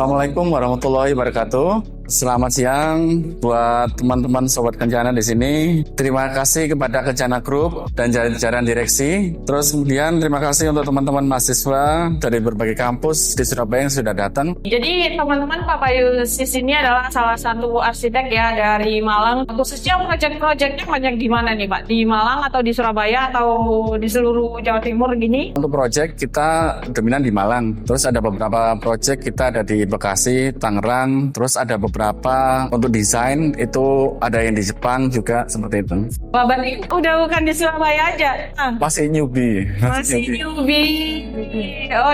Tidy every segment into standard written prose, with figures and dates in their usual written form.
Assalamualaikum warahmatullahi wabarakatuh. Selamat siang buat teman-teman Sobat Kencana di sini. Terima kasih kepada Kencana Group dan jajaran direksi. Terus kemudian terima kasih untuk teman-teman mahasiswa dari berbagai kampus di Surabaya yang sudah datang. Jadi teman-teman, Pak Bayu Sis ini adalah salah satu arsitek ya dari Malang. Khususnya proyek-proyeknya banyak di mana nih Pak? Di Malang atau di Surabaya atau di seluruh Jawa Timur gini? Untuk proyek kita dominan di Malang. Terus ada beberapa proyek kita ada di Bekasi, Tangerang. Terus ada beberapa untuk desain itu ada yang di Jepang juga seperti itu. Pak Bayu udah bukan di Surabaya aja? Masih newbie. Masih newbie.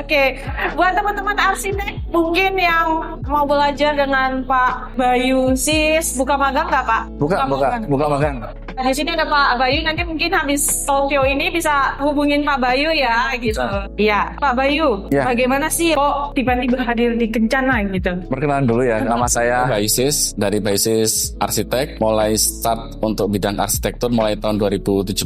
Oke. Buat teman-teman arsitek mungkin yang mau belajar dengan Pak Bayu Sis, buka magang nggak Pak? Buka magang. Di sini ada Pak Bayu, nanti mungkin habis talkshow ini bisa hubungin Pak Bayu ya gitu. Iya, Pak Bayu, Ya. Bagaimana sih kok tiba-tiba hadir di Kencana gitu? Perkenalan dulu ya, nama saya Bayu Sis dari Bayu Sis Arsitek. Mulai start untuk bidang arsitektur mulai tahun 2017.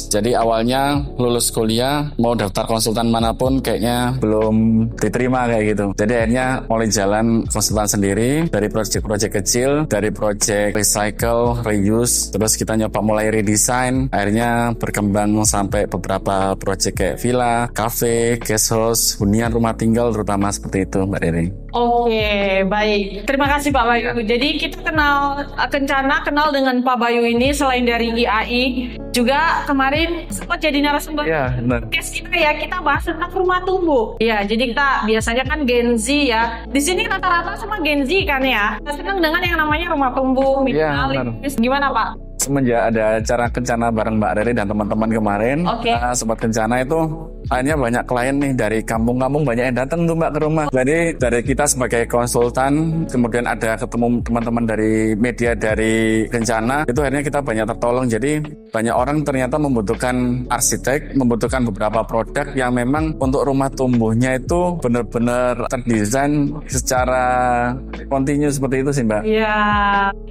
Jadi awalnya lulus kuliah mau daftar konsultan manapun kayaknya belum diterima kayak gitu. Jadi akhirnya mulai jalan konsultan sendiri dari proyek-proyek kecil, dari proyek recycle, reuse, terus kita nyoba mulai redesign, akhirnya berkembang sampai beberapa proyek kayak villa, cafe, guest house, hunian rumah tinggal terutama seperti itu Mbak Riri. Oke, baik. Terima kasih Pak Bayu. Jadi kita kenal Kencana, kenal dengan Pak Bayu ini selain dari IAI, juga kemarin sempat jadi narasumber podcast kita ya, kita bahas tentang rumah tumbuh. Ya, jadi kita biasanya kan Gen Z ya. Di sini rata-rata semua Gen Z kan ya. Senang dengan yang namanya rumah tumbuh, minimalis. Gimana Pak? Semenjak ada acara Kencana bareng Mbak Riri dan teman-teman kemarin, Sobat Kencana itu akhirnya banyak klien nih dari kampung-kampung, banyak yang datang tuh Mbak ke rumah. Jadi dari kita sebagai konsultan, kemudian ada ketemu teman-teman dari media dari Kencana, itu akhirnya kita banyak tertolong. Jadi banyak orang ternyata membutuhkan arsitek, membutuhkan beberapa produk yang memang untuk rumah tumbuhnya itu benar-benar terdesain secara kontinu seperti itu sih Mbak. Iya,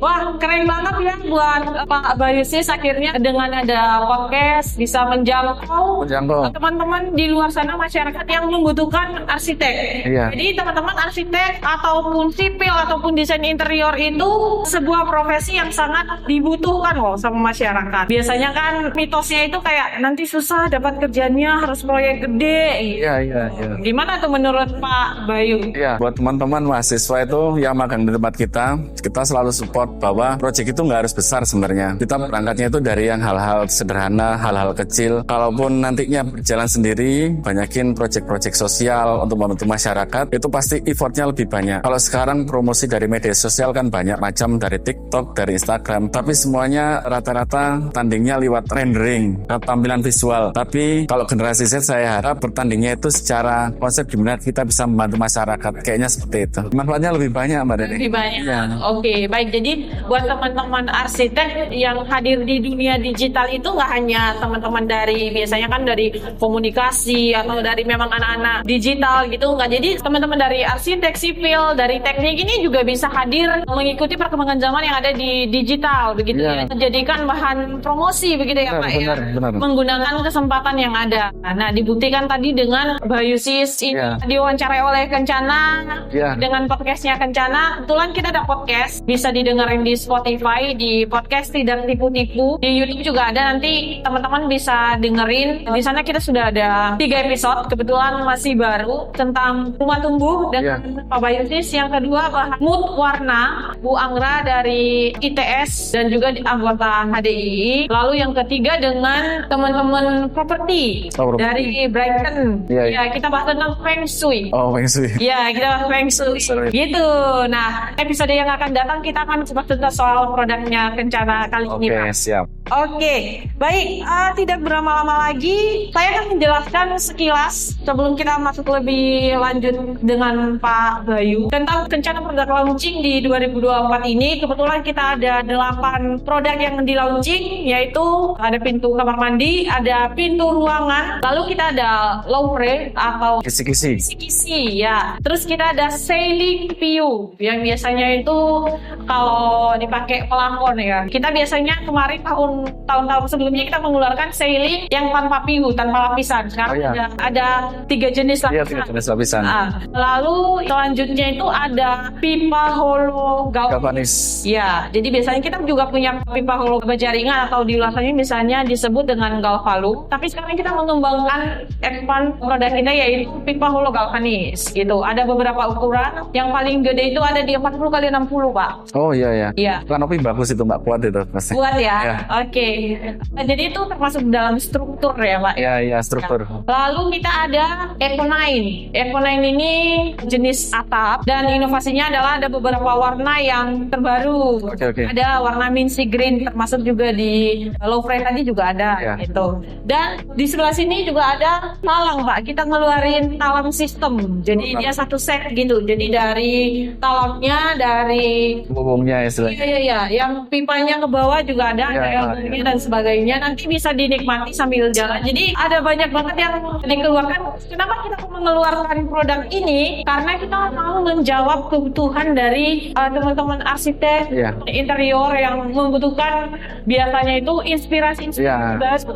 wah keren banget ya buat Pak Bayu Sis, akhirnya dengan ada podcast bisa menjangkau teman-teman di luar sana, masyarakat yang membutuhkan arsitek. Iya. Jadi teman-teman arsitek ataupun sipil ataupun desain interior itu sebuah profesi yang sangat dibutuhkan loh sama masyarakat. Biasanya kan mitosnya itu kayak nanti susah dapat kerjanya, harus proyek gede. Iya. Gimana tuh menurut Pak Bayu? Iya, buat teman-teman mahasiswa itu yang magang di tempat kita selalu support bahwa proyek itu nggak harus besar sebenarnya. Kita berangkatnya itu dari yang hal-hal sederhana, hal-hal kecil. Kalaupun nantinya berjalan sendiri, banyakin proyek-proyek sosial untuk membantu masyarakat, itu pasti effortnya lebih banyak. Kalau sekarang promosi dari media sosial kan banyak macam, dari TikTok, dari Instagram, tapi semuanya rata-rata tandingnya lewat rendering, tampilan visual. Tapi kalau generasi Z saya harap bertandingnya itu secara konsep gimana kita bisa membantu masyarakat. Kayaknya seperti itu. Manfaatnya lebih banyak Mbak Dede. Lebih banyak. Ya. Oke, baik. Jadi buat teman-teman arsitek yang hadir di dunia digital itu nggak hanya teman-teman dari biasanya kan dari komunikasi atau dari memang anak-anak digital gitu, nggak. Jadi teman-teman dari arsitek, sipil, dari teknik ini juga bisa hadir mengikuti perkembangan zaman yang ada di digital begitu ya. Jadikan bahan promosi begitu ya Pak ya. Benar. Menggunakan kesempatan yang ada. Nah, dibuktikan tadi dengan Bayu Sis ini diwawancarai oleh Kencana dengan podcastnya Kencana. Kebetulan kita ada podcast, bisa didengarin di Spotify, di podcast Tidak Tipu-Tipu. Di YouTube juga ada, nanti teman-teman bisa dengerin. Di sana kita sudah ada 3 episode, kebetulan masih baru, tentang rumah tumbuh dengan Pak Bayu Sis. Yang kedua Mood Warna, Bu Angra dari ITS dan juga anggota HDI. Lalu yang ketiga dengan teman-teman properti dari Brighton. Ya, kita bahas tentang Feng Shui. Feng Shui. Ya, kita bahas Feng Shui. Gitu. Nah, episode yang akan datang kita akan bahas tentang soal produknya Kencana kali ini, Pak. Siap. Oke, baik. Tidak berlama-lama lagi, saya akan menjelaskan sekilas sebelum kita masuk lebih lanjut dengan Pak Bayu tentang Kencana produk launching di 2024 ini. Kebetulan kita ada 8 produk yang di launching, yaitu ada pintu kamar mandi, ada pintu ruangan, lalu kita ada louvre atau kisi-kisi ya. Terus kita ada ceiling view yang biasanya itu kalau dipakai pelafon ya. Kita biasanya kemarin tahun-tahun sebelumnya kita mengeluarkan ceiling yang tanpa pihu, tanpa lapisan. sekarang ada 3 jenis lapisan. Iya, 3 jenis lapisan. Lalu selanjutnya itu ada pipa holo galvanis. Ya, jadi biasanya kita juga punya pipa holo berjaringan atau di luasannya misalnya disebut dengan galvalume. Tapi sekarang kita mengembangkan expand produk kita yaitu pipa holo galvanis gitu. Ada beberapa ukuran. Yang paling gede itu ada di 40 kali 60, Pak. Oh iya. Iya. Kanopi bagus itu Mbak, kuat itu pasti. Kuat ya. Ya. Oke. Jadi itu termasuk dalam struktur ya, Pak. Iya, struktur. Lalu kita ada Eco9. Eco9 ini jenis atap dan inovasinya adalah ada beberapa warna yang terbaru. Oke. Ada warna minty green termasuk juga di low fray tadi juga ada gitu. Dan di sebelah sini juga ada talang, Pak. Kita ngeluarin talang sistem. Jadi dia satu set gitu. Jadi dari talangnya, dari hubungnya istilahnya. Iya. Yang pipanya ke bawah juga ada elbow-nya dan sebagainya. Nanti bisa dinikmati sambil jalan. Jadi ada banyak banget yang dikeluarkan. Kenapa kita mengeluarkan produk ini? Karena kita mau menjawab kebutuhan dari teman-teman arsitek interior yang membutuhkan biasanya itu inspirasi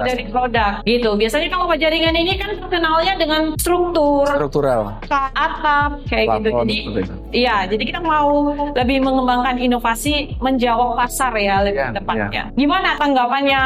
dari produk gitu. Biasanya kalau jaringan ini kan terkenalnya dengan struktural, atap kayak gitu. Jadi jadi kita mau lebih mengembangkan inovasi menjawab pasar ya lebih tepatnya. Gimana tanggapannya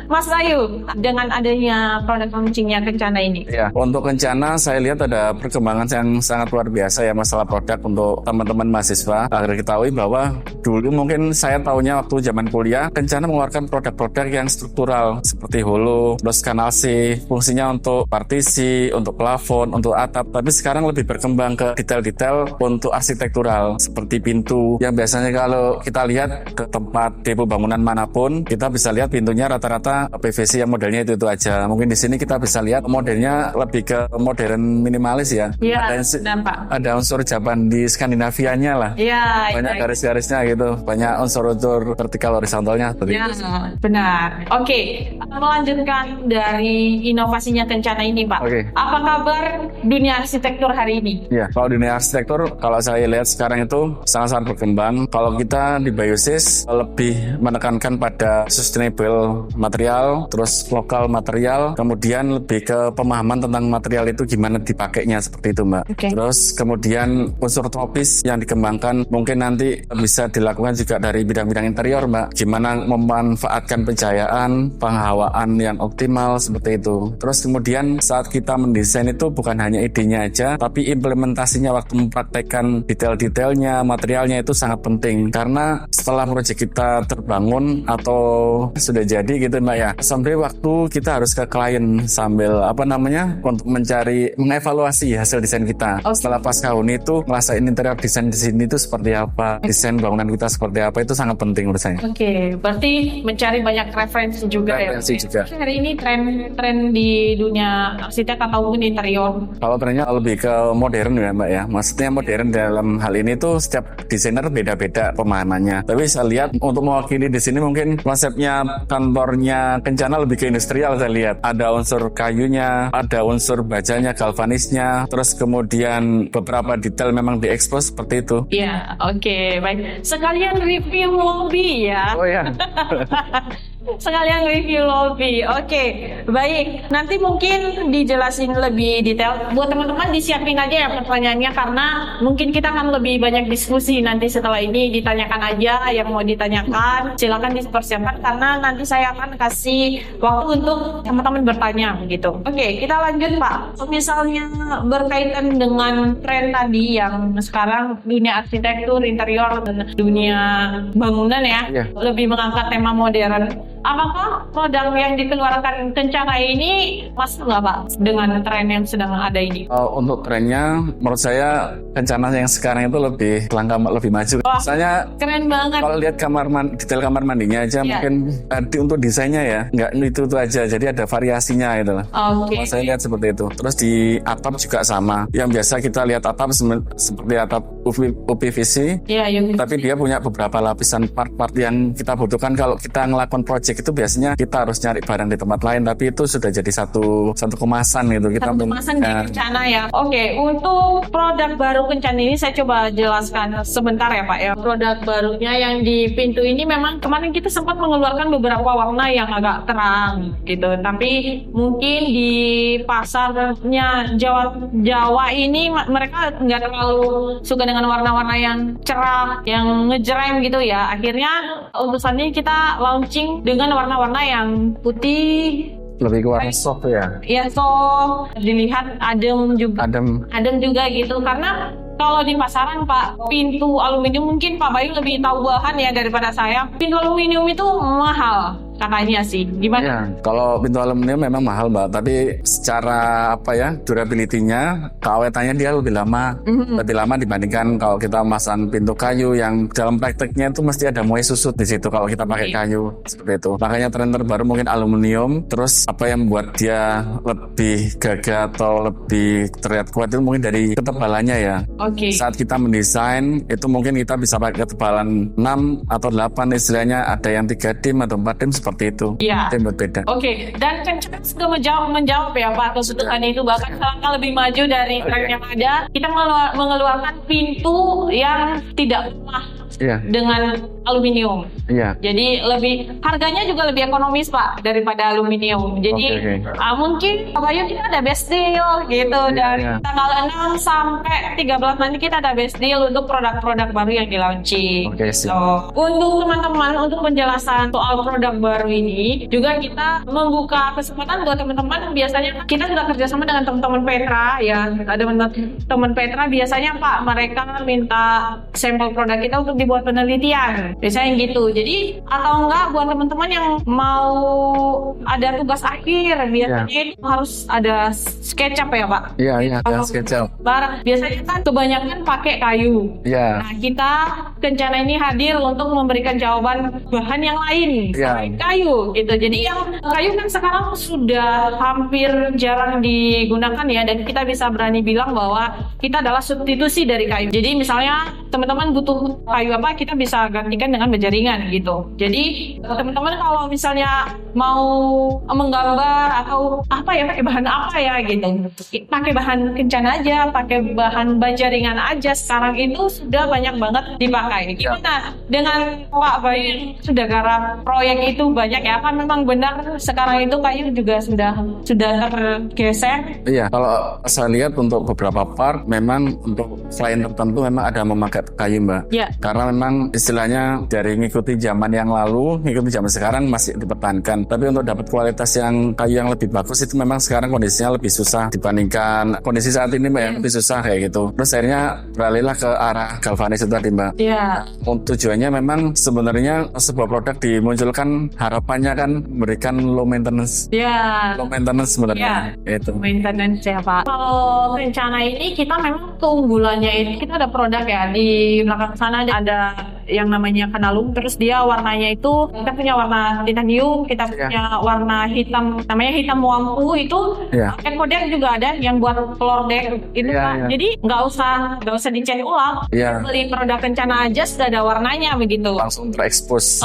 Mas Ayu dengan adanya produk launchingnya Kencana ini? Untuk Kencana saya lihat ada perkembangan yang sangat luar biasa ya masalah produk untuk teman-teman mahasiswa. Agar diketahui bahwa dulu mungkin saya tahunya waktu zaman kuliah Kencana mengeluarkan produk-produk yang struktural seperti holo, terus kanal C, fungsinya untuk partisi, untuk plafon, untuk atap. Tapi sekarang lebih berkembang ke detail-detail untuk arsitektural seperti pintu yang biasanya kalau kita lihat ke tempat depo bangunan manapun kita bisa lihat pintunya rata-rata PVC yang modelnya itu aja. Mungkin di sini kita bisa lihat modelnya lebih ke modern minimalis ya. Ada unsur Japan di Skandinavianya lah. Banyak garis-garisnya gitu, banyak unsur-unsur vertikal horizontalnya seperti itu. Benar. Oke, melanjutkan dari inovasinya Kencana ini, Pak. Apa kabar dunia arsitektur hari ini? Kalau dunia arsitektur, kalau saya lihat sekarang itu sangat-sangat berkembang. Kalau kita di Biosis lebih menekankan pada sustainable material, terus lokal material, kemudian lebih ke pemahaman tentang material itu gimana dipakainya seperti itu, Mbak. Terus kemudian unsur tropis yang dikembangkan mungkin nanti bisa dilakukan juga dari bidang-bidang interior, Mbak. Gimana memanfaatkan pencahayaan, penghawaan yang optimal seperti itu. Terus kemudian saat kita mendesain itu bukan hanya idenya aja, tapi implementasinya waktu mempraktekkan detail-detailnya, materialnya itu sangat penting. Karena setelah proyek kita terbangun atau sudah jadi gitu, Mbak ya, sampai waktu kita harus ke klien sambil untuk mengevaluasi hasil desain kita. Setelah pasca huni itu ngerasain interior desain di sini itu seperti apa, desain bangunan kita seperti apa, itu sangat penting menurut saya. Berarti mencari banyak referensi juga juga. Hari ini tren di dunia arsitek ataupun interior. Kalau trennya lebih ke modern ya, Mbak ya. Maksudnya modern dalam hal ini tuh setiap desainer beda-beda pemahamannya. Tapi saya lihat untuk mewakili di sini mungkin konsepnya kantornya Kencana lebih ke industrial saya lihat. Ada unsur kayunya, ada unsur bajanya, galvanisnya, terus kemudian beberapa detail memang diekspos seperti itu. Baik. Sekalian review lobby ya. Sekalian review lobby. Baik. Nanti mungkin dijelasin lebih detail. Buat teman-teman disiapin aja ya pertanyaannya karena mungkin kita akan lebih banyak diskusi nanti setelah ini. Ditanyakan aja yang mau ditanyakan. Silakan dipersiapkan karena nanti saya akan kasih waktu untuk teman-teman bertanya gitu. Kita lanjut, Pak. Misalnya berkaitan dengan tren tadi yang sekarang dunia arsitektur, interior, dan dunia bangunan ya. Lebih mengangkat tema modern. Apakah produk yang dikeluarkan Kencana ini masuk nggak, Pak, dengan tren yang sedang ada ini? Untuk trennya, menurut saya Kencana yang sekarang itu lebih langkah lebih maju. Misalnya keren banget. Kalau lihat detail kamar mandinya aja mungkin untuk desainnya ya nggak itu aja. Jadi ada variasinya gitu lah. Kalau saya lihat seperti itu. Terus di atap juga sama. Yang biasa kita lihat atap seperti atap UPVC. Tapi dia punya beberapa lapisan part-part yang kita butuhkan kalau kita ngelakukan project proyek itu biasanya kita harus nyari barang di tempat lain, tapi itu sudah jadi satu kemasan gitu. Kita satu kemasan di Kencana ya. Oke, untuk produk baru Kencana ini saya coba jelaskan sebentar ya Pak ya. Produk barunya yang di pintu ini memang kemarin kita sempat mengeluarkan beberapa warna yang agak terang gitu, tapi mungkin di pasarnya Jawa ini mereka nggak terlalu suka dengan warna-warna yang cerah, yang ngejreng gitu ya. Akhirnya utusannya kita launching dengan warna-warna yang putih, lebih ke warna soft ya. Iya, soft, dilihat adem juga. Adem juga gitu, karena kalau di pasaran Pak, pintu aluminium mungkin Pak Bayu lebih tahu bahan ya daripada saya. Pintu aluminium itu mahal katanya sih. Gimana? Ya, kalau pintu aluminium memang mahal Mbak, tapi secara durability-nya, keawetannya dia lebih lama. Lebih lama dibandingkan kalau kita masang pintu kayu yang dalam prakteknya itu mesti ada muai susut di situ kalau kita pakai kayu seperti itu. Makanya tren terbaru mungkin aluminium. Terus apa yang membuat dia lebih gagah atau lebih terlihat kuat itu mungkin dari ketebalannya ya. Saat kita mendesain itu mungkin kita bisa pakai ketebalan 6 atau 8 istilahnya, ada yang 3 dim atau 4 dim seperti itu. Iya. Itu berbeda. Dan Kencana sudah menjawab ya Pak kebutuhan itu, bahkan selangkah lebih maju dari tren yang ada. Kita mengeluarkan pintu yang tidak lemah dengan aluminium. Jadi harganya juga lebih ekonomis Pak daripada aluminium. Jadi mungkin Pak Bayu kita ada best deal gitu dari tanggal 6 sampai 13 nanti kita ada best deal untuk produk-produk baru yang di launching. Untuk teman-teman, untuk penjelasan soal produk baru ini juga kita membuka kesempatan buat teman-teman. Biasanya kita sudah kerjasama dengan teman-teman Petra ya. Ada teman Petra biasanya Pak, mereka minta sampel produk kita untuk dibuat penelitian. Biasanya gitu. Jadi atau enggak buat teman-teman yang mau ada tugas akhir, biasanya harus ada SketchUp ya Pak. Iya, ada SketchUp. Biasanya kan kebanyakan pakai kayu. Nah, kita Kencana ini hadir untuk memberikan jawaban bahan yang lain selain kayu gitu. Jadi yang kayu kan sekarang sudah hampir jarang digunakan ya, dan kita bisa berani bilang bahwa kita adalah substitusi dari kayu. Jadi misalnya teman-teman butuh kayu apa, kita bisa gantikan dengan baja ringan gitu. Jadi teman-teman kalau misalnya mau menggambar atau pakai bahan apa ya gitu, pakai bahan Kencana aja, pakai bahan baja ringan aja, sekarang itu sudah banyak banget dipakai. Gimana dengan Pak Bayu sudah garap proyek itu banyak ya, kan memang benar sekarang itu kayu juga sudah tergeser. Iya, kalau saya lihat untuk beberapa part memang untuk klien tertentu memang ada memakai kayu Mbak. Karena memang istilahnya dari ngikuti zaman yang lalu, ngikuti zaman sekarang masih dipertahankan. Tapi untuk dapat kualitas yang kayu yang lebih bagus itu memang sekarang kondisinya lebih susah dibandingkan kondisi saat ini Mbak, lebih susah kayak gitu. Terus akhirnya beralihlah ke arah galvanis itu tadi Mbak. Tujuannya memang sebenarnya sebuah produk dimunculkan, harapannya kan memberikan low maintenance. Low maintenance sebenarnya. Itu. Maintenance ya Pak. Kalau Kencana ini kita memang keunggulannya ini kita ada produk ya, di belakang sana ada yang namanya kanalum, terus dia warnanya itu kita punya warna titanium, kita punya warna hitam, namanya hitam wampu itu. Eco deck juga ada yang buat floor deck itu Pak. Jadi nggak usah dicari ulang. Beli produk Kencana aja sudah ada warnanya begitu. Langsung terekspos.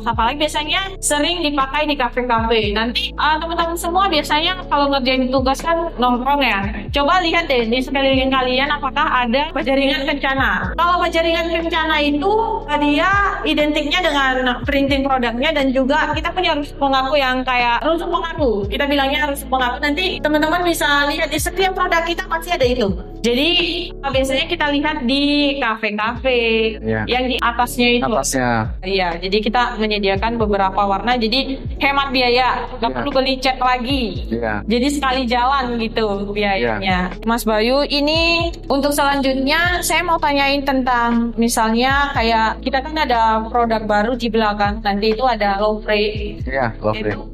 Apalagi biasanya sering dipakai di kafe-kafe. Nanti teman-teman semua biasanya kalau ngerjain tugas kan nongkrong ya. Coba lihat deh di sekeliling kalian apakah ada baja ringan Kencana. Kalau baja ringan Kencana itu dia identiknya dengan printing produknya, dan juga kita punya rusuk pengaku yang kayak rusuk pengaku. Kita bilangnya rusuk pengaku. Nanti teman-teman bisa lihat di setiap produk kita pasti ada itu. Jadi biasanya kita lihat di kafe-kafe yang di atasnya itu. Iya, jadi kita menyediakan beberapa warna, jadi hemat biaya, nggak perlu beli cat lagi. Jadi sekali jalan gitu biayanya. Mas Bayu, ini untuk selanjutnya saya mau tanyain tentang misalnya kayak kita kan ada produk baru di belakang, nanti itu ada low fray.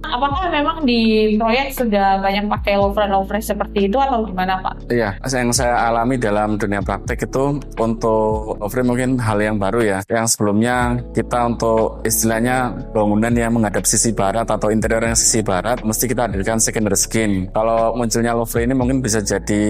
Apakah memang di proyek sudah banyak pakai low fray seperti itu atau gimana Pak? Yang saya kita alami dalam dunia praktek itu untuk frame mungkin hal yang baru ya. Yang sebelumnya kita untuk istilahnya bangunan yang menghadap sisi barat atau interior yang sisi barat mesti kita hadirkan secondary skin. Kalau munculnya low frame ini mungkin bisa jadi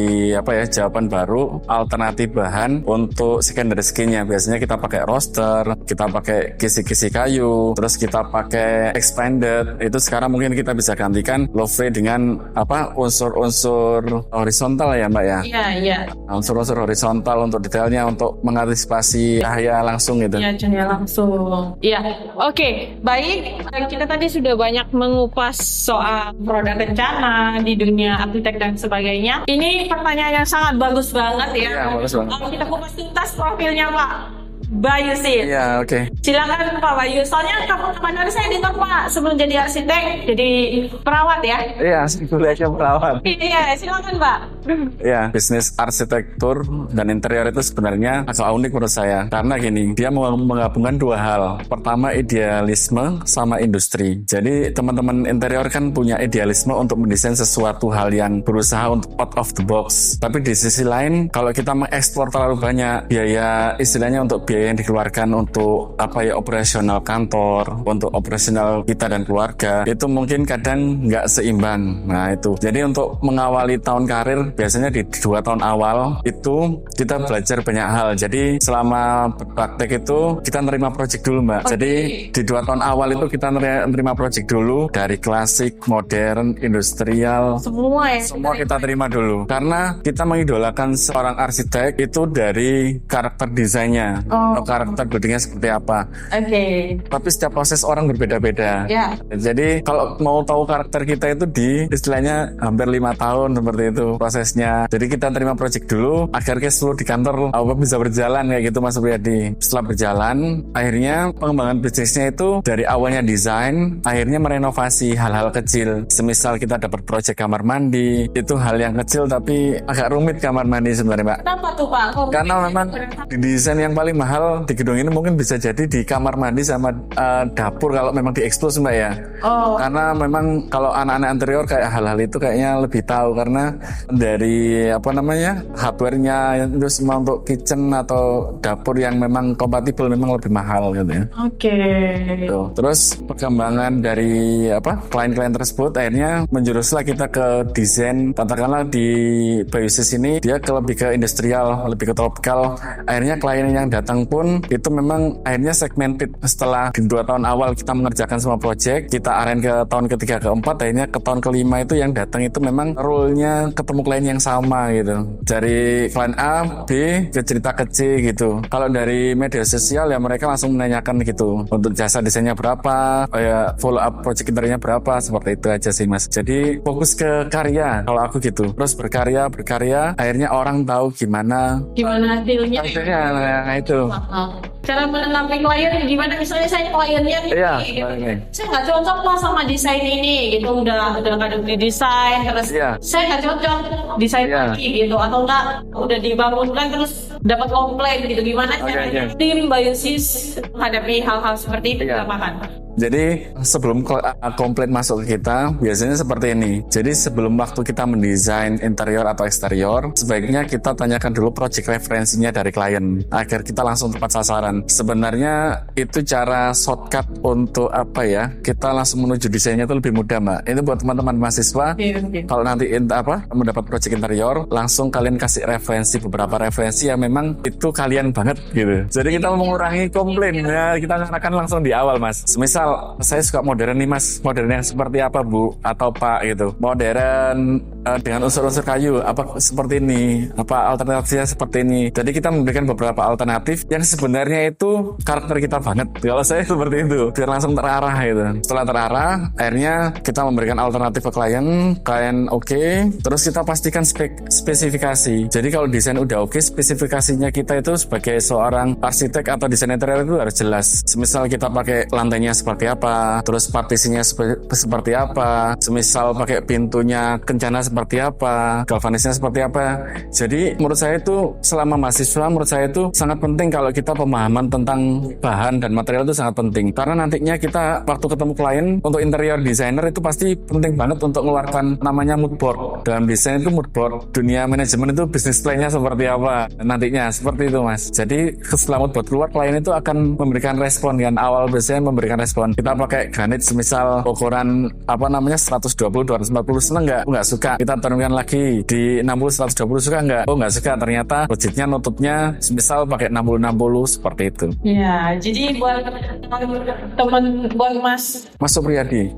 jawaban baru, alternatif bahan untuk secondary skinnya. Biasanya kita pakai roster, kita pakai kisi-kisi kayu, terus kita pakai expanded. Itu sekarang mungkin kita bisa gantikan low frame dengan unsur-unsur horizontal ya Mbak ya. Iya. Unsur-unsur horizontal untuk detailnya, untuk mengantisipasi cahaya langsung gitu. Iya, cahaya langsung. Iya, oke, baik. Kita tadi sudah banyak mengupas soal produk kencana di dunia arsitek dan sebagainya. Ini pertanyaan yang sangat bagus banget ya. Iya, bagus banget. Kita kupas tuntas profilnya Pak Bayu sih. Iya, oke. Silakan Pak Bayu. Soalnya kapan hari saya dengar Pak sebelum jadi arsitek jadi perawat ya. Iya, kuliahnya perawat. Iya, silakan Pak. Ya, bisnis arsitektur dan interior itu sebenarnya agak unik menurut saya. Karena gini, dia menggabungkan dua hal. Pertama, idealisme sama industri. Jadi, teman-teman interior kan punya idealisme untuk mendesain sesuatu hal yang berusaha untuk out of the box. Tapi di sisi lain, kalau kita mengeksplor terlalu banyak biaya, istilahnya untuk biaya yang dikeluarkan untuk operasional kantor, untuk operasional kita dan keluarga, itu mungkin kadang nggak seimbang. Nah, itu. Jadi, untuk mengawali tahun karir, biasanya di 2 tahun awal itu kita belajar banyak hal. Jadi selama praktek itu kita nerima project dulu Mbak. Jadi di 2 tahun awal itu kita nerima project dulu dari klasik, modern, industrial. Semua kita terima dulu. Karena kita mengidolakan seorang arsitek itu dari karakter desainnya. Karakter buildingnya seperti apa. Oke. Tapi setiap proses orang berbeda-beda. Ya. Jadi kalau mau tahu karakter kita itu di istilahnya hampir 5 tahun seperti itu prosesnya. Jadi kita terima project dulu agar cash flow di kantor bisa berjalan kayak gitu Mas Supriyadi. Setelah berjalan, akhirnya pengembangan bisnisnya itu dari awalnya desain, akhirnya merenovasi hal-hal kecil. Semisal kita dapat project kamar mandi, itu hal yang kecil tapi agak rumit kamar mandi sebenarnya Mbak. Kenapa tuh Pak? Karena memang desain yang paling mahal di gedung ini mungkin bisa jadi di kamar mandi sama dapur kalau memang diekspos Mbak ya. Karena memang kalau anak-anak interior kayak hal-hal itu kayaknya lebih tahu karena dari hardware-nya itu semua untuk kitchen atau dapur yang memang kompatibel memang lebih mahal gitu ya. Oke. Terus perkembangan dari klien-klien tersebut akhirnya menjuruslah kita ke desain. Katakanlah di Bayusis ini dia lebih ke industrial, lebih ke tropikal. Akhirnya klien yang datang pun itu memang akhirnya segmented. Setelah 2 tahun awal kita mengerjakan semua project, kita aren ke tahun ketiga keempat, akhirnya ke tahun kelima itu yang datang itu memang role-nya ketemu klien yang sama gitu. Dari klien A, B ke cerita ke C gitu. Kalau dari media sosial ya mereka langsung menanyakan gitu. Untuk jasa desainnya berapa, follow up project interiornya berapa, seperti itu aja sih Mas. Jadi fokus ke karya kalau aku gitu. Terus berkarya, akhirnya orang tahu gimana hasilnya. Nah itu. Cara menanggapi klien gimana, misalnya saya kliennya nih, saya nggak cocok lah sama desain ini gitu, udah kadang didesain terus saya nggak cocok desain lagi gitu, atau enggak udah dibangunkan terus dapat komplain gitu, gimana caranya tim Bayusis menghadapi hal-hal seperti itu Pak? Jadi sebelum komplain masuk ke kita, biasanya seperti ini. Jadi sebelum waktu kita mendesain interior atau eksterior, sebaiknya kita tanyakan dulu project referensinya dari klien, agar kita langsung tepat sasaran. Sebenarnya itu cara shortcut untuk kita langsung menuju desainnya itu lebih mudah Mbak. Itu buat teman-teman mahasiswa, kalau nanti mendapat project interior, langsung kalian kasih beberapa referensi yang memang itu kalian banget gitu. Jadi kita mengurangi komplain, kita arahkan langsung di awal Mas. Semisal saya suka modern nih Mas, modern yang seperti apa Bu atau Pak gitu. Modern dengan unsur-unsur kayu seperti ini, alternatifnya seperti ini. Jadi kita memberikan beberapa alternatif yang sebenarnya itu karakter kita banget. Kalau saya seperti itu, biar langsung terarah gitu. Setelah terarah, akhirnya kita memberikan alternatif ke klien oke, terus kita pastikan spesifikasi. Jadi kalau desain udah oke, spesifikasinya kita itu sebagai seorang arsitek atau desain interior itu harus jelas. Semisal kita pakai lantainya seperti seperti apa, terus partisinya seperti apa, semisal pakai pintunya kencana seperti apa, galvanisnya seperti apa. Jadi menurut saya itu selama mahasiswa, menurut saya itu sangat penting kalau kita pemahaman tentang bahan dan material itu sangat penting, karena nantinya kita waktu ketemu klien untuk interior designer itu pasti penting banget untuk mengeluarkan namanya mood board. Dalam desain itu mood board, dunia manajemen itu bisnis plan-nya seperti apa nantinya, seperti itu Mas. Jadi setelah mood board keluar, klien itu akan memberikan respon kan. Awal biasanya memberikan respon. Kita pakai granit semisal ukuran 120 240 seneng nggak suka. Kita turunkan lagi di 60 120 suka nggak? Oh nggak suka. Ternyata budgetnya nutupnya semisal pakai 60 seperti itu. Ya, jadi buat teman buat Mas Supriyadi.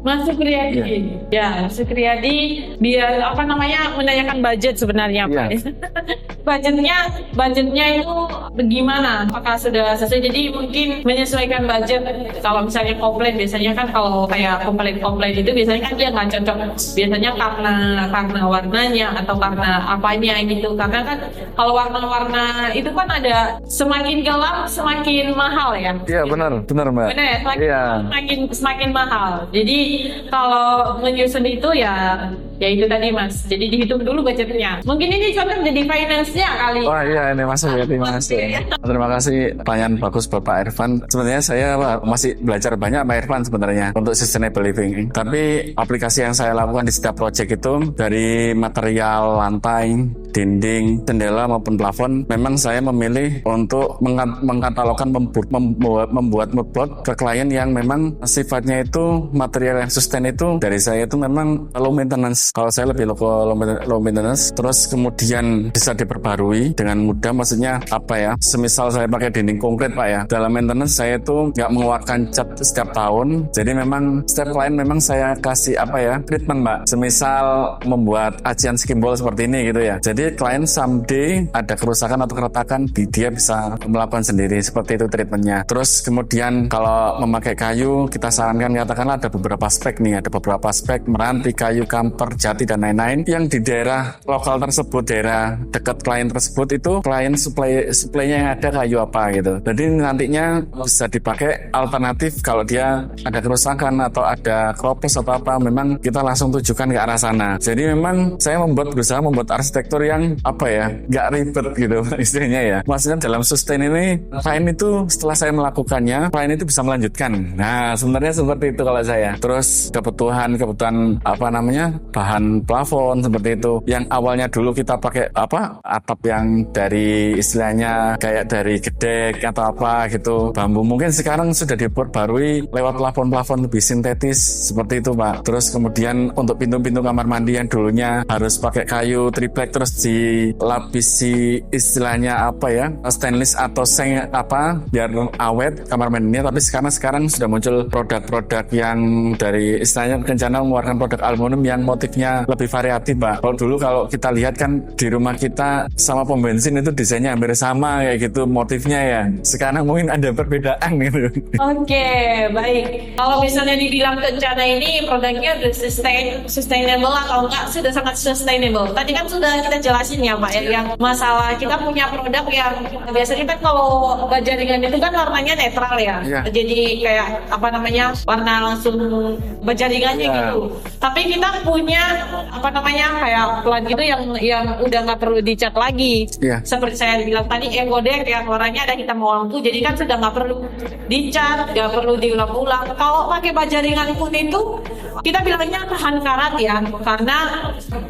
Ya, Supriyadi biar menanyakan budget sebenarnya Pak. budgetnya itu bagaimana? Apakah sudah sesuai? Jadi mungkin menyesuaikan budget. Kalau misalnya komplain, biasanya kan kalau kayak komplain itu biasanya kan dia nggak cocok. Biasanya karena warnanya atau karena apanya gitu. Karena kan kalau warna-warna itu kan ada semakin gelap semakin mahal ya. Iya benar Mbak. Benar ya, semakin mahal. Jadi kalau menyusun itu ya itu tadi Mas. Jadi dihitung dulu budgetnya. Mungkin ini contoh jadi finance-nya kali. Wah iya ini masuk ya, terima kasih. Terima kasih, pertanyaan bagus Bapak Irfan. Sebenarnya saya masih belajar banyak Pak Irfan sebenarnya untuk sustainable living. Tapi aplikasi yang saya lakukan di setiap project itu dari material lantai, dinding, jendela maupun plafon, memang saya memilih untuk mengkatalogkan membuat mood board ke klien yang memang sifatnya itu material yang sustain itu dari saya itu memang low maintenance. Kalau saya lebih low maintenance, terus kemudian bisa diperbarui dengan mudah. Maksudnya apa ya? Semisal saya pakai dinding konkret Pak ya, dalam maintenance saya itu nggak mengeluarkan cat setiap tahun. Jadi memang setiap klien memang saya kasih treatment Mbak. Semisal membuat acian skimbol seperti ini gitu ya. Jadi klien someday ada kerusakan atau keretakan, dia bisa melakukan sendiri seperti itu treatmentnya. Terus kemudian kalau memakai kayu, kita sarankan katakanlah ada beberapa spek meranti, kayu, kamper, jati dan lain-lain yang di daerah lokal tersebut, daerah dekat klien tersebut itu klien supply-nya yang ada kayu apa gitu. Jadi nantinya bisa dipakai alternatif kalau dia ada kerusakan atau ada kropos atau apa, memang kita langsung tujukan ke arah sana. Jadi memang saya berusaha membuat arsitektur yang nggak ribet gitu istilahnya ya. Maksudnya dalam sustain ini klien itu setelah saya melakukannya, klien itu bisa melanjutkan. Nah sebenarnya seperti itu kalau saya. Terus kebutuhan bahan plafon seperti itu. Yang awalnya dulu kita pakai atap yang dari istilahnya kayak dari gedek atau apa gitu, bambu, mungkin sekarang sudah diperbarui lewat plafon lebih sintetis seperti itu Pak. Terus kemudian untuk pintu-pintu kamar mandi yang dulunya harus pakai kayu triplek terus dilapisi istilahnya stainless atau seng biar awet kamar mandinya, tapi sekarang sudah muncul produk-produk yang dari istilahnya Kencana mengeluarkan produk aluminium yang motifnya lebih variatif Pak. Kalau kita lihat kan di rumah kita sama pom bensin itu desainnya hampir sama kayak gitu motifnya ya. Sekarang mungkin ada perbedaan gitu. Oke, baik. Kalau misalnya dibilang Kencana ini produknya udah sustainable atau enggak, sudah sangat sustainable. Tadi kan sudah kita jelasin ya Pak ya, yang masalah kita punya produk yang biasanya kan kalau baja ringan itu kan warnanya netral ya. Jadi kayak warna langsung baja ringannya gitu. Tapi kita punya kayak plat gitu yang udah nggak perlu dicat lagi. Seperti saya bilang tadi, egodek yang warnanya ada hitam lampu, jadi kan sudah nggak perlu dicat, nggak perlu diulang-ulang. Kalau pakai baja ringan pun itu kita bilangnya tahan karat ya, karena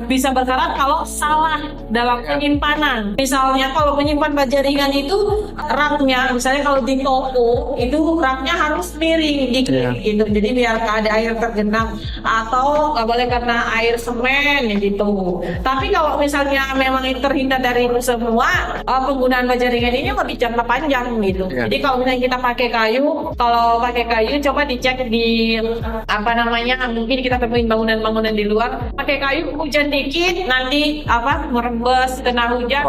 bisa berkarat kalau salah dalam penyimpanan. Misalnya kalau menyimpan baja ringan itu raknya, misalnya kalau di toko itu raknya harus miring dikit gitu, jadi biar nggak ada air tergenang atau nggak boleh karena air semen gitu. Tapi kalau misalnya memang terhindar dari itu semua, penggunaan baja ringan ini lebih jangka panjang gitu. Jadi kalau misalnya kita pakai kayu, coba dicek di yang mungkin kita temuin bangunan-bangunan di luar pakai kayu, hujan dikit nanti merembes, kena hujan,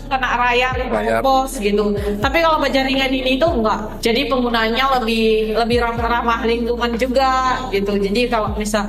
kena rayap, kopos gitu. Tapi kalau baja ringan ini tuh enggak. Jadi penggunaannya lebih ramah lingkungan juga gitu. Jadi kalau bisa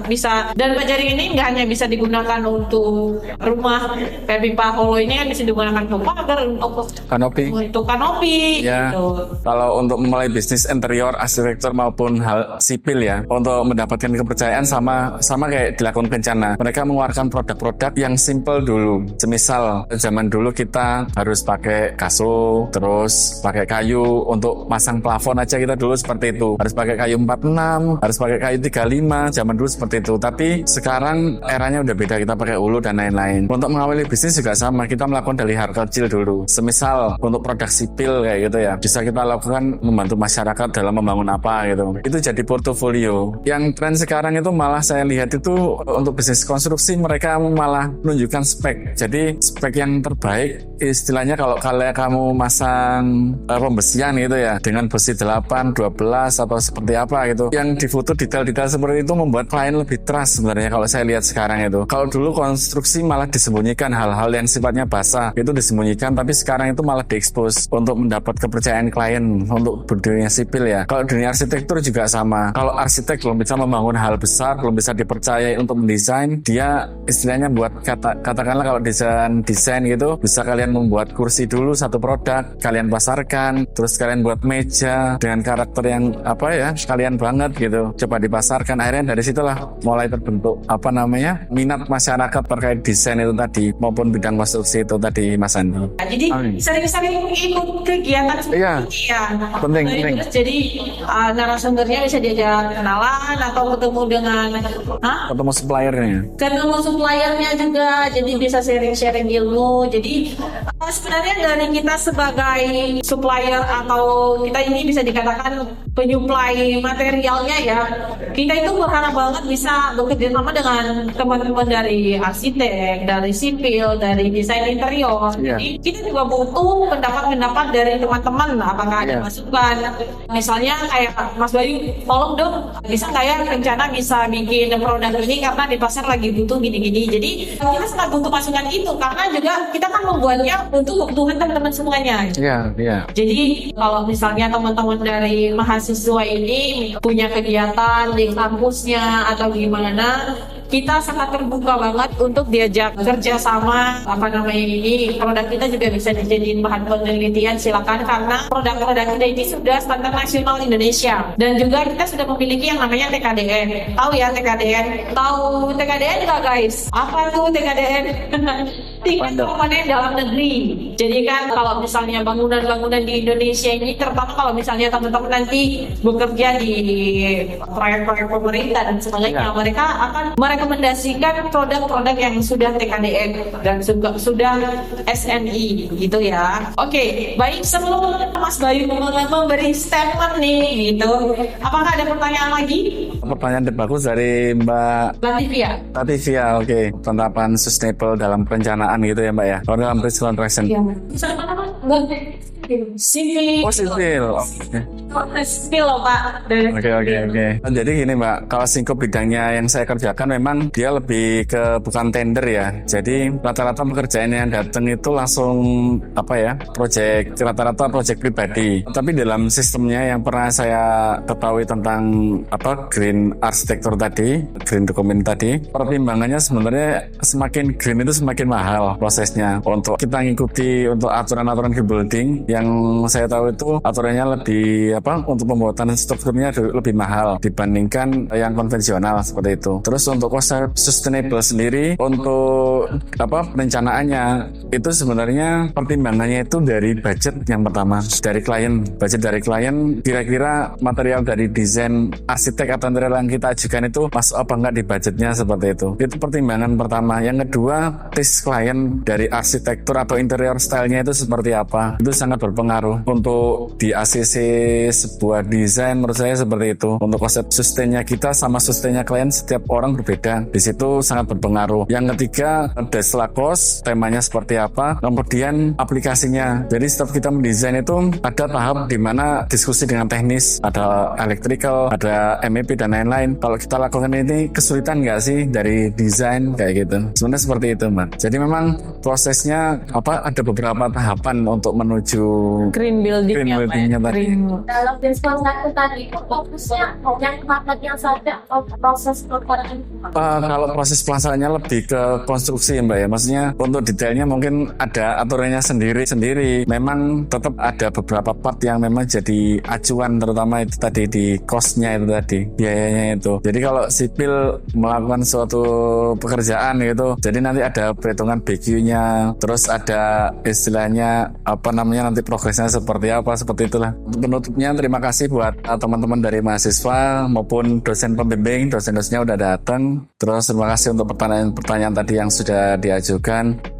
dan baja ringan ini nggak hanya bisa digunakan untuk rumah kayak pipa hollow ini kan bisa digunakan untuk pagar, untuk kanopi ya, gitu. Kalau untuk memulai bisnis interior, arsitektur maupun hal sipil ya, untuk mendapatkan kepercayaan sama kayak dilakukan Kencana. Mereka mengeluarkan produk-produk yang simple dulu. Semisal zaman dulu kita harus pakai kaso, terus pakai kayu untuk masang plafon aja, kita dulu seperti itu. Harus pakai kayu 46, harus pakai kayu 35, zaman dulu seperti itu. Tapi sekarang eranya udah beda, kita pakai ulu dan lain-lain. Untuk mengawali bisnis juga sama, kita melakukan dari hal kecil dulu. Semisal untuk produk sipil kayak gitu ya, bisa kita lakukan membantu masyarakat dalam membangun apa gitu. Itu jadi portofolio. Yang tren sekarang itu malah saya lihat itu untuk bisnis konstruksi mereka malah menunjukkan spek. Jadi spek yang terbaik istilahnya kalau kamu masang pembesian gitu ya dengan besi 8, 12 atau seperti apa gitu. Yang difoto detail-detail seperti itu membuat klien lebih trust sebenarnya kalau saya lihat sekarang itu. Kalau dulu konstruksi malah disembunyikan, hal-hal yang sifatnya basah itu disembunyikan, tapi sekarang itu malah diekspos untuk mendapat kepercayaan klien untuk dunia sipil ya. Kalau dunia arsitektur juga sama. Kalau arsitek belum bisa membangun hal besar, belum bisa dipercayai untuk mendesain, dia istilahnya buat katakanlah kalau desain gitu, bisa kalian membuat kursi dulu satu produk, kalian pasarkan, terus kalian buat meja dengan karakter yang kalian banget gitu, coba dipasarkan. Akhirnya dari situlah mulai terbentuk minat masyarakat terkait desain itu tadi maupun bidang konstruksi itu tadi, Mas Andi. Jadi sering-sering ikut kegiatan seperti ini ya. Penting. Jadi narasumbernya bisa diajak kenalan atau ketemu dengan ketemu suppliernya juga, jadi bisa sharing ilmu. Jadi sebenarnya dari kita sebagai supplier atau kita ini bisa dikatakan penyuplai materialnya ya, kita itu berharap banget bisa bekerja sama dengan teman-teman dari arsitek, dari sipil, dari desain interior. Jadi kita juga butuh pendapat-pendapat dari teman-teman, apakah ada masukan. Misalnya kayak Mas Bayu, tolong dong, bisa nggak ya Kencana bisa bikin produk ini karena di pasar lagi butuh gini-gini. Jadi kita sangat butuh masukan itu karena juga kita kan membuatnya untuk kebutuhan teman-teman semuanya. Jadi kalau misalnya teman-teman dari mahasiswa ini punya kegiatan di kampusnya atau gimana, kita sangat terbuka banget untuk diajak kerja sama ini. Produk kita juga bisa dijadiin bahan penelitian, silakan, karena produk-produk kita ini sudah standar nasional Indonesia. Dan juga kita sudah memiliki yang namanya TKDN. Tahu ya TKDN? Tahu TKDN nggak guys? Apa tuh TKDN? Tingkat komponen dalam negeri. Jadi kan kalau misalnya bangunan-bangunan di Indonesia ini, terutama kalau misalnya teman-teman nanti bekerja di proyek-proyek pemerintah dan sebagainya, mereka akan merekomendasikan produk-produk yang sudah TKDN dan sudah SNI gitu ya. Oke, baik, sebelum Mas Bayu memberi statement nih gitu, apakah ada pertanyaan lagi? Pertanyaan bagus dari Mbak Latifia. Oke. Penerapan sustainable dalam perencanaan gitu ya Mbak ya, kalau dalam peristiwa interaction. Sipil. Sipil loh Pak. Oke. Jadi gini Mbak, kalau singkup bidangnya yang saya kerjakan memang dia lebih ke bukan tender ya. Jadi rata-rata pekerjaan yang datang itu langsung rata-rata proyek pribadi. Tapi dalam sistemnya yang pernah saya ketahui tentang green arsitektur tadi, green dokumen tadi, pertimbangannya sebenarnya semakin green itu semakin mahal prosesnya. Untuk kita ngikuti untuk aturan-aturan green building, yang saya tahu itu aturannya lebih untuk pembuatan strukturnya lebih mahal dibandingkan yang konvensional seperti itu. Terus untuk konsep sustainable sendiri, untuk perencanaannya itu sebenarnya pertimbangannya itu dari budget yang pertama, dari klien. Budget dari klien, kira-kira material dari desain arsitek atau interior yang kita ajukan itu masuk apa enggak di budgetnya, seperti itu. Itu pertimbangan pertama. Yang kedua, taste klien dari arsitektur atau interior stylenya itu seperti apa. Itu sangat berpengaruh. Untuk di ACC sebuah desain menurut saya seperti itu. Untuk konsep sustainnya kita sama sustainnya klien setiap orang berbeda. Di situ sangat berpengaruh. Yang ketiga, Desla Cost, temanya seperti apa, kemudian aplikasinya. Jadi setiap kita mendesain itu ada tahap di mana diskusi dengan teknis, ada electrical, ada MEP dan lain-lain. Kalau kita lakukan ini kesulitan nggak sih dari desain kayak gitu? Sebenarnya seperti itu, Mbak. Jadi memang prosesnya ada beberapa tahapan untuk menuju green buildingnya tadi. Dalam diskon satu tadi itu fokusnya yang marketnya saja proses pelaksanaan. Kalau proses pelaksanaannya lebih ke konstruksi, Mbak ya. Maksudnya untuk detailnya mungkin ada aturannya sendiri. Memang tetap ada beberapa part yang memang jadi acuan, terutama itu tadi di cost-nya itu tadi, biayanya itu. Jadi kalau sipil melakukan suatu pekerjaan gitu, jadi nanti ada perhitungan BQ-nya, terus ada istilahnya nanti progresnya seperti apa, seperti itulah. Untuk penutupnya, terima kasih buat teman-teman dari mahasiswa maupun dosen pembimbing, dosen-dosennya udah datang. Terus terima kasih untuk pertanyaan-pertanyaan tadi yang sudah diajukan.